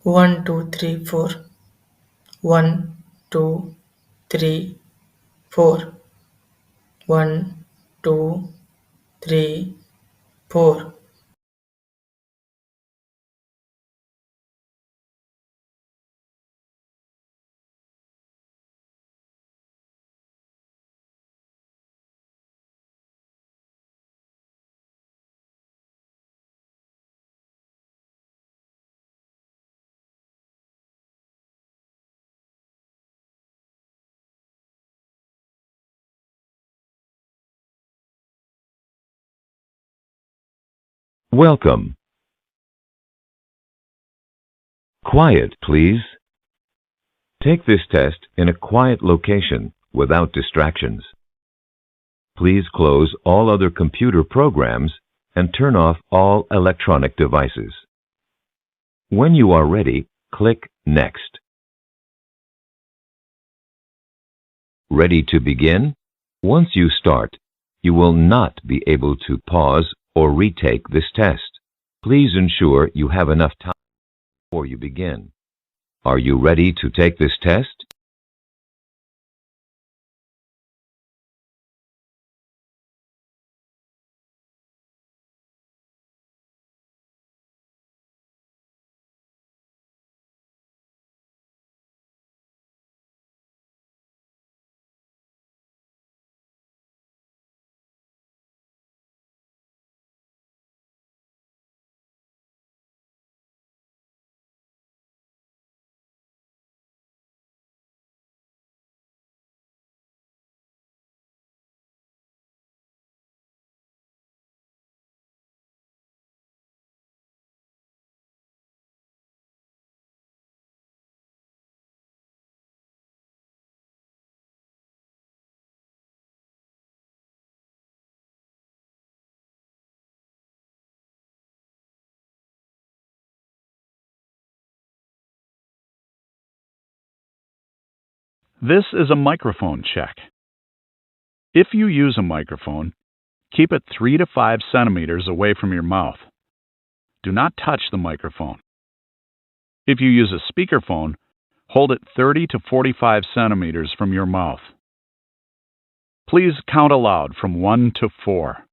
One, two, three, four. One, two, three, four. One, two, three, four. Welcome. Quiet, please. Take this test in a quiet location without distractions. Please close all other computer programs and turn off all electronic devices. When you are ready, click Next. Ready to begin? Once you start, you will not be able to pause or retake this test. Please ensure you have enough time before you begin. Are you ready to take this test? This is a microphone check. If you use a microphone, keep it 3 to 5 centimeters away from your mouth. Do not touch the microphone. If you use a speakerphone, hold it 30 to 45 centimeters from your mouth. Please count aloud from 1 to 4.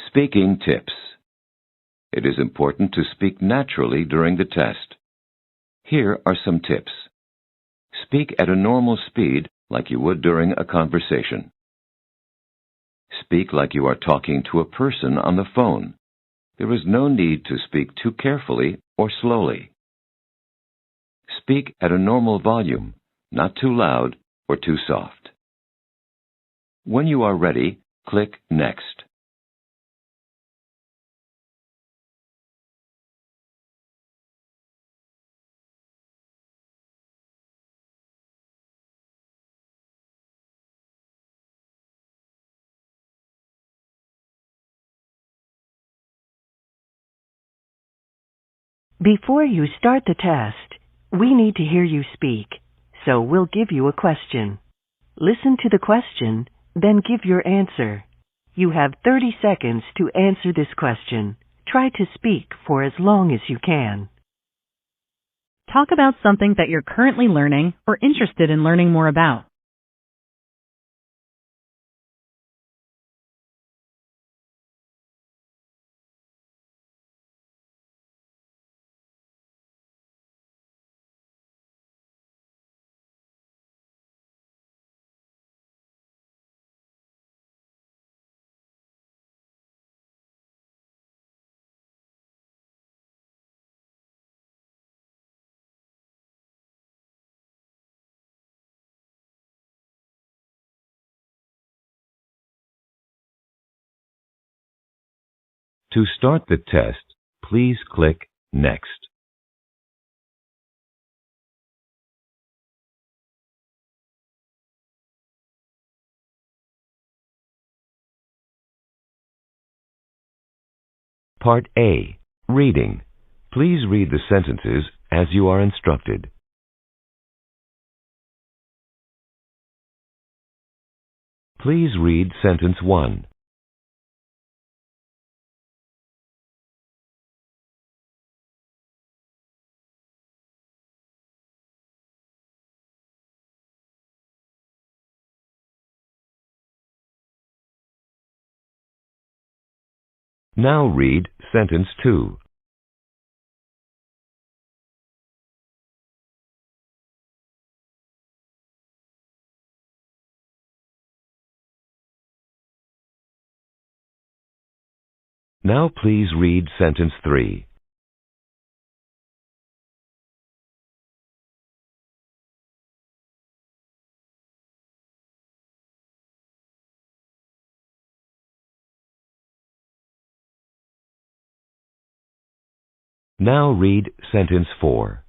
Speaking tips. It is important to speak naturally during the test. Here are some tips. Speak at a normal speed like you would during a conversation. Speak like you are talking to a person on the phone. There is no need to speak too carefully or slowly. Speak at a normal volume, not too loud or too soft. When you are ready, click Next. Before you start the test, we need to hear you speak, so we'll give you a question. Listen to the question, then give your answer. You have 30 seconds to answer this question. Try to speak for as long as you can. Talk about something that you're currently learning or interested in learning more about. To start the test, please click Next. Part A. Reading. Please read the sentences as you are instructed. Please read sentence 1. Now read sentence 2. Now please read sentence 3. Now read sentence 4.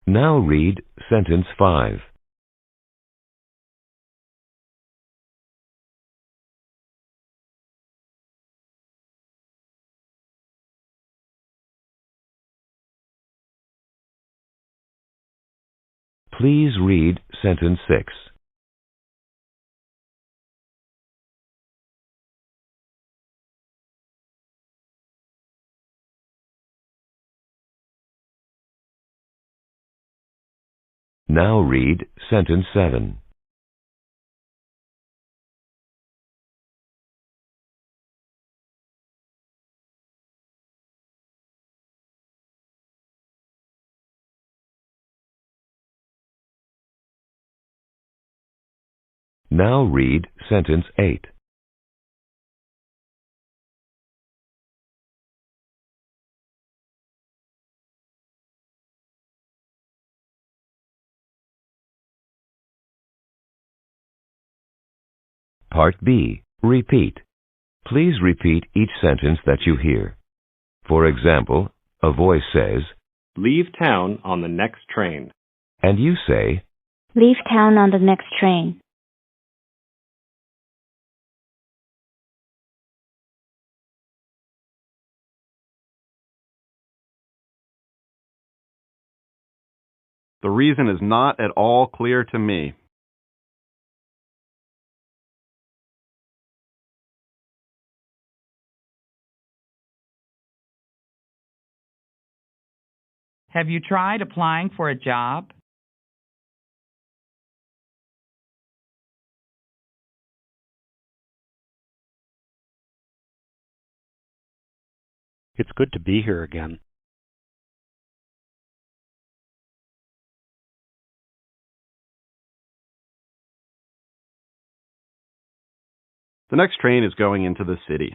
Now read sentence 5. Please read sentence 6. Now read sentence 7. Now read sentence 8. Part B. Repeat. Please repeat each sentence that you hear. For example, a voice says, Leave town on the next train. and you say, Leave town on the next train. The reason is not at all clear to me. Have you tried applying for a job? It's good to be here again. The next train is going into the city.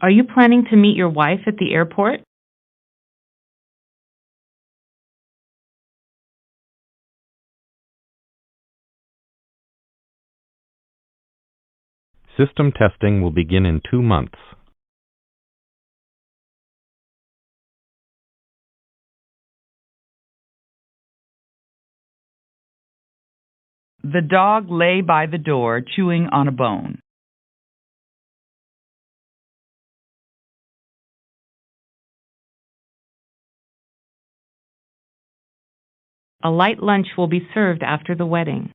Are you planning to meet your wife at the airport? System testing will begin in 2 months. The dog lay by the door chewing on a bone. A light lunch will be served after the wedding.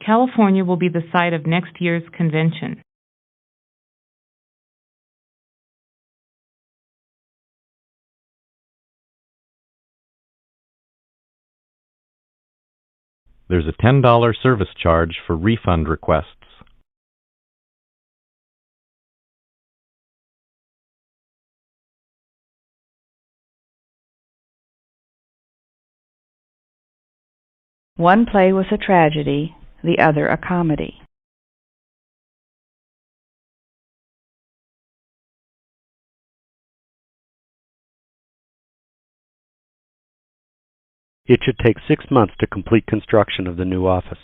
California will be the site of next year's convention. There's a $10 service charge for refund requests. One play was a tragedy, the other a comedy. It should take 6 months to complete construction of the new office.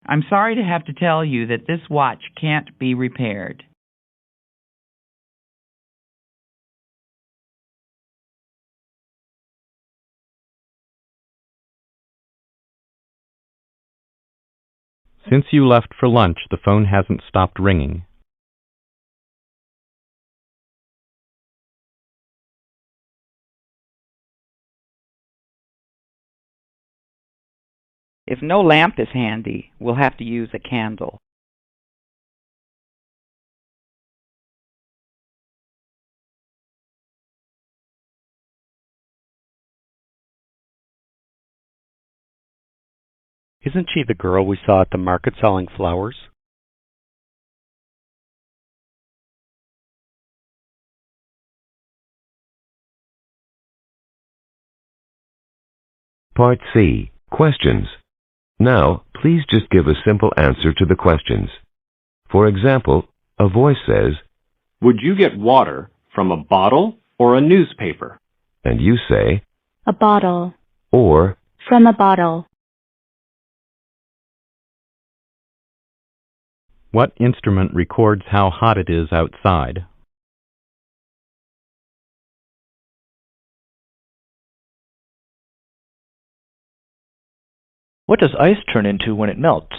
I'm sorry to have to tell you that this watch can't be repaired. Since you left for lunch, the phone hasn't stopped ringing. If no lamp is handy, we'll have to use a candle. Isn't she the girl we saw at the market selling flowers? Part C. Questions. Now, please just give a simple answer to the questions. For example, a voice says, "Would you get water from a bottle or a newspaper?" and you say, A bottle. or, From a bottle. What instrument records how hot it is outside? What does ice turn into when it melts?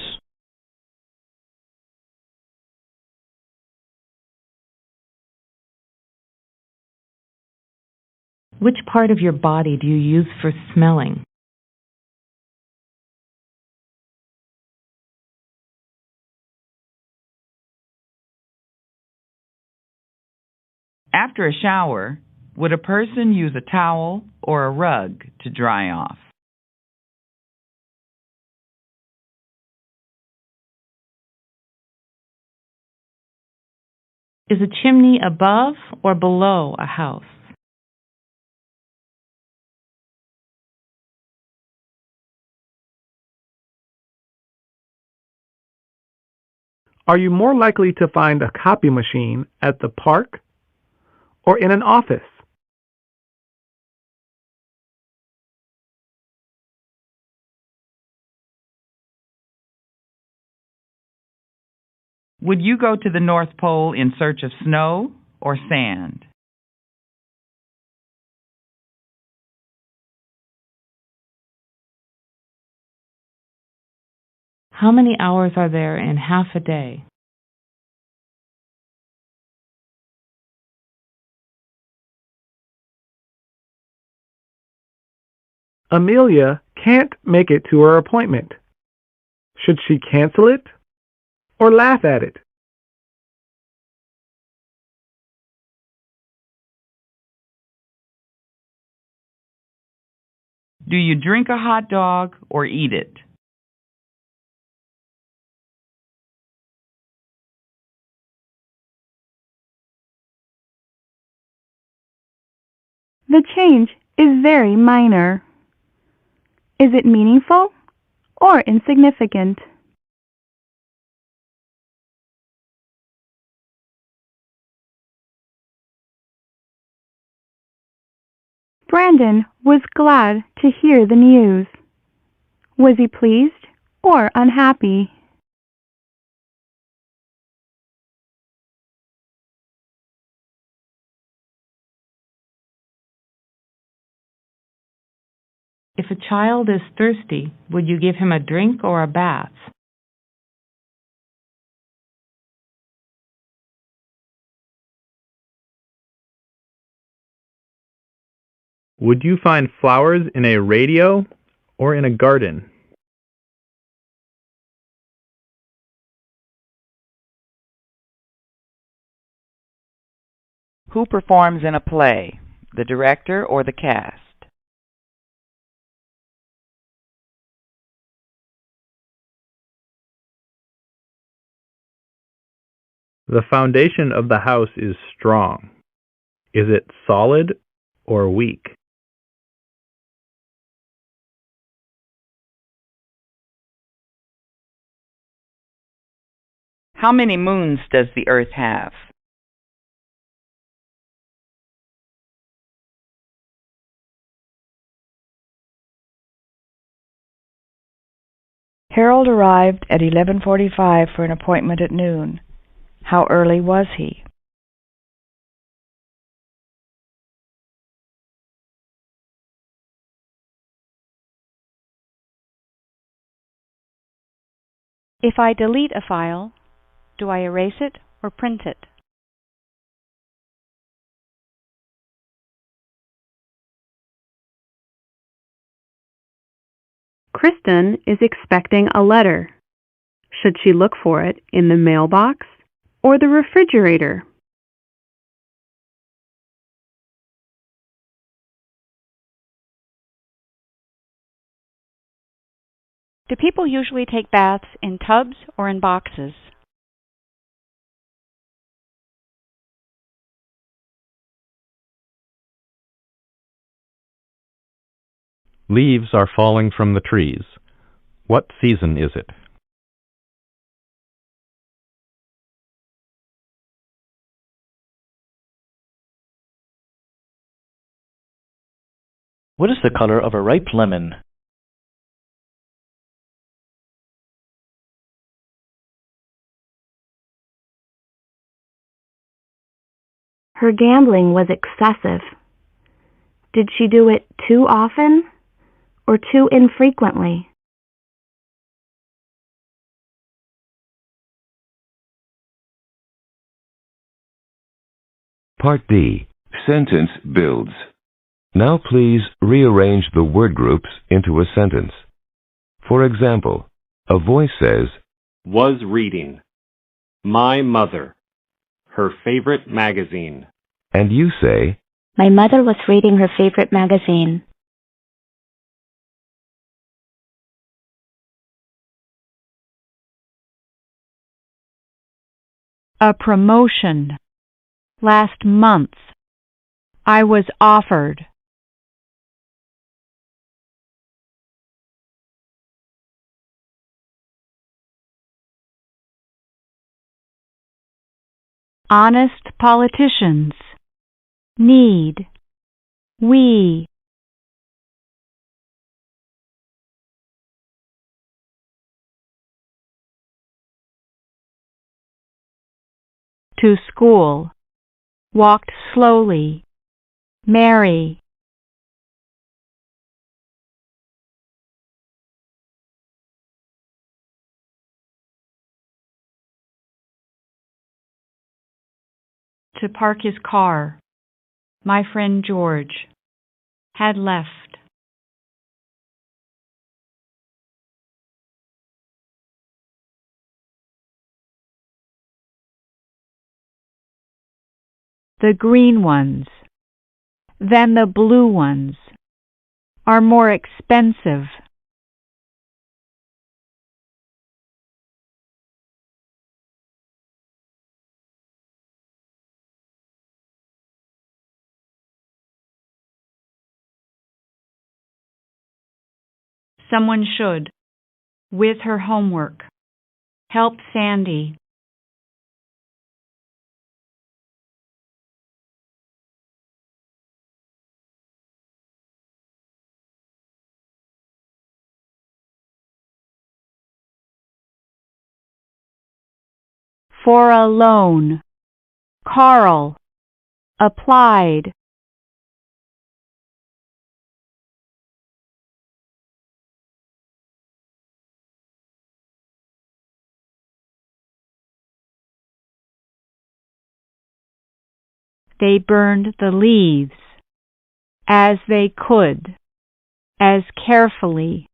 Which part of your body do you use for smelling? After a shower, would a person use a towel or a rug to dry off? Is a chimney above or below a house? Are you more likely to find a copy machine at the park or in an office? Would you go to the North Pole in search of snow or sand? How many hours are there in half a day? Amelia can't make it to her appointment. Should she cancel it or laugh at it? Do you drink a hot dog or eat it? The change is very minor. Is it meaningful or insignificant? Brandon was glad to hear the news. Was he pleased or unhappy? If a child is thirsty, would you give him a drink or a bath? Would you find flowers in a radio or in a garden? Who performs in a play, the director or the cast? The foundation of the house is strong. Is it solid or weak? How many moons does the Earth have? Harold arrived at 11:45 for an appointment at noon. How early was he? If I delete a file, do I erase it or print it? Kristen is expecting a letter. Should she look for it in the mailbox or the refrigerator? Do people usually take baths in tubs or in boxes? Leaves are falling from the trees. What season is it? What is the color of a ripe lemon? Her gambling was excessive. Did she do it too often or too infrequently? Part B. Sentence builds. Now please rearrange the word groups into a sentence. For example, a voice says, Was reading. My mother. Her favorite magazine. and you say, My mother was reading her favorite magazine. A promotion. Last month, I was offered. Honest politicians. Need. We. To school. Walked slowly. Mary. To park his car. My friend George. Had left. The green ones. Then the blue ones. Are more expensive. Someone should. With her homework. Help Sandy. For a loan. Carl. Applied. They burned the leaves. As they could. As carefully.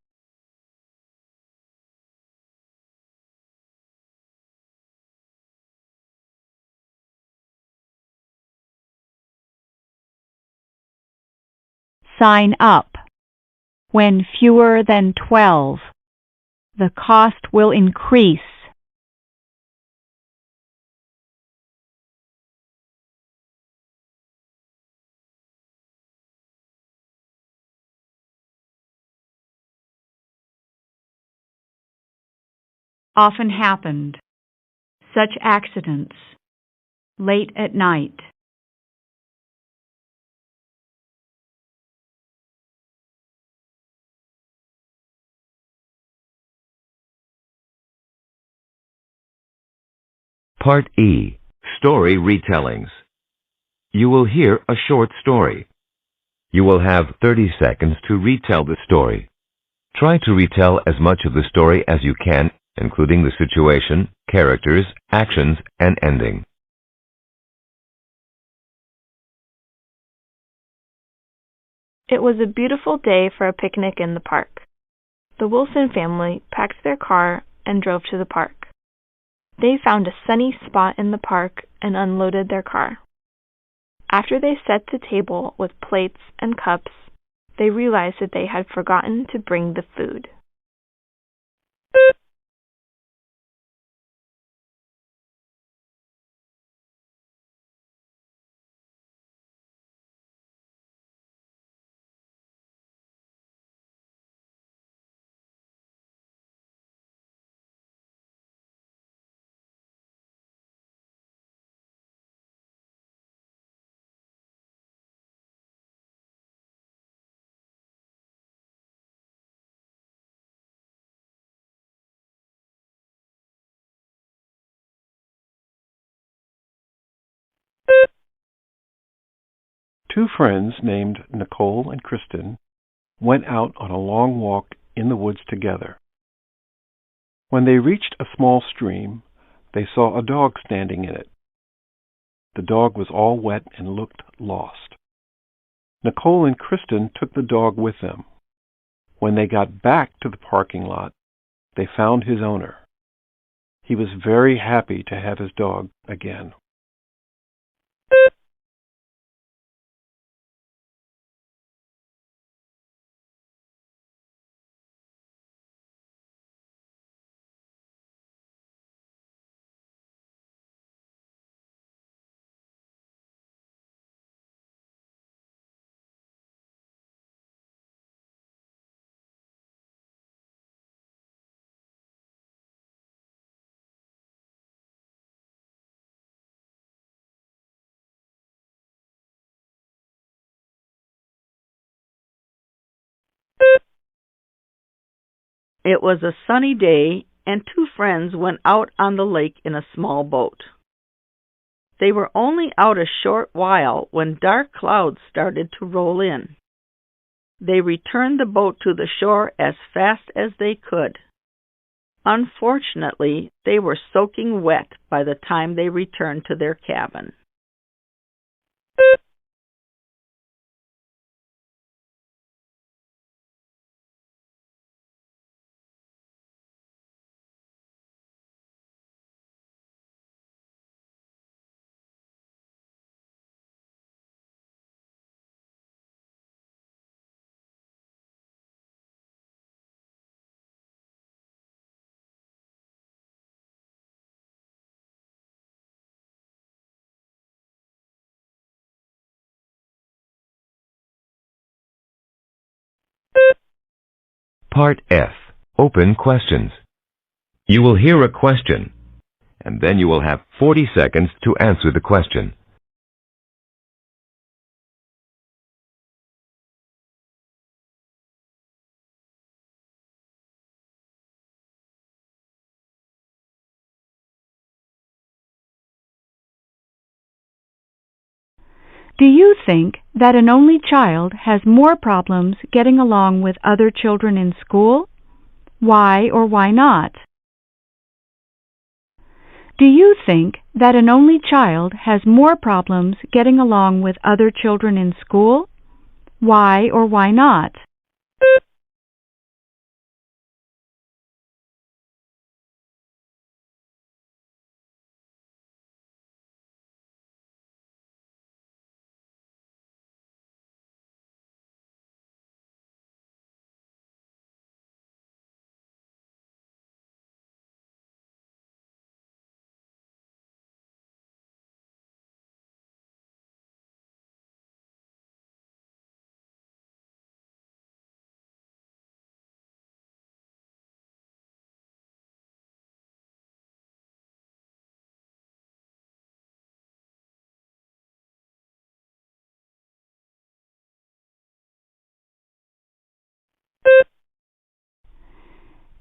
Sign up. When fewer than 12. The cost will increase. often happened. Such accidents. Late at night. Part E. Story Retellings. You will hear a short story. You will have 30 seconds to retell the story. Try to retell as much of the story as you can, including the situation, characters, actions, and ending. It was a beautiful day for a picnic in the park. The Wilson family packed their car and drove to the park. They found a sunny spot in the park and unloaded their car. After they set the table with plates and cups, they realized that they had forgotten to bring the food. Two friends named Nicole and Kristen went out on a long walk in the woods together. When they reached a small stream, they saw a dog standing in it. The dog was all wet and looked lost. Nicole and Kristen took the dog with them. When they got back to the parking lot, they found his owner. He was very happy to have his dog again. It was a sunny day, and two friends went out on the lake in a small boat. They were only out a short while when dark clouds started to roll in. They returned the boat to the shore as fast as they could. Unfortunately, they were soaking wet by the time they returned to their cabin. Part F. Open questions. You will hear a question, and then you will have 40 seconds to answer the question. Do you think that an only child has more problems getting along with other children in school? Why or why not? Do you think that an only child has more problems getting along with other children in school? Why or why not?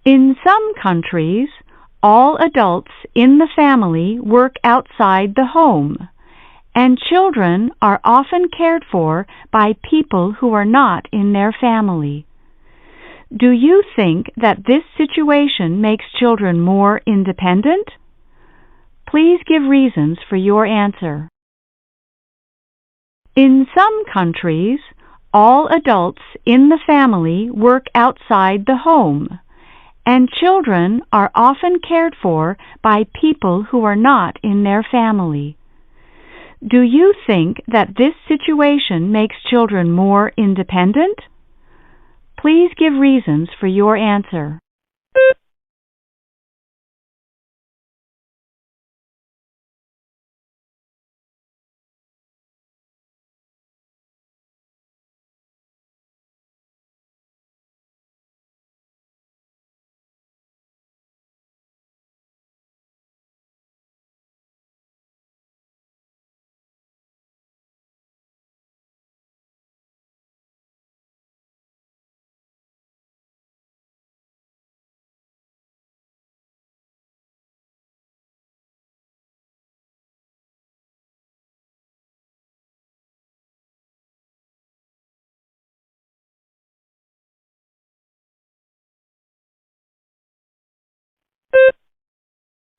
In some countries, all adults in the family work outside the home, and children are often cared for by people who are not in their family. Do you think that this situation makes children more independent? Please give reasons for your answer. In some countries, all adults in the family work outside the home, and children are often cared for by people who are not in their family. Do you think that this situation makes children more independent? Please give reasons for your answer.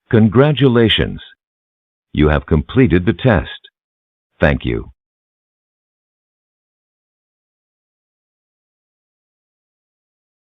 Congratulations! You have completed the test. Thank you.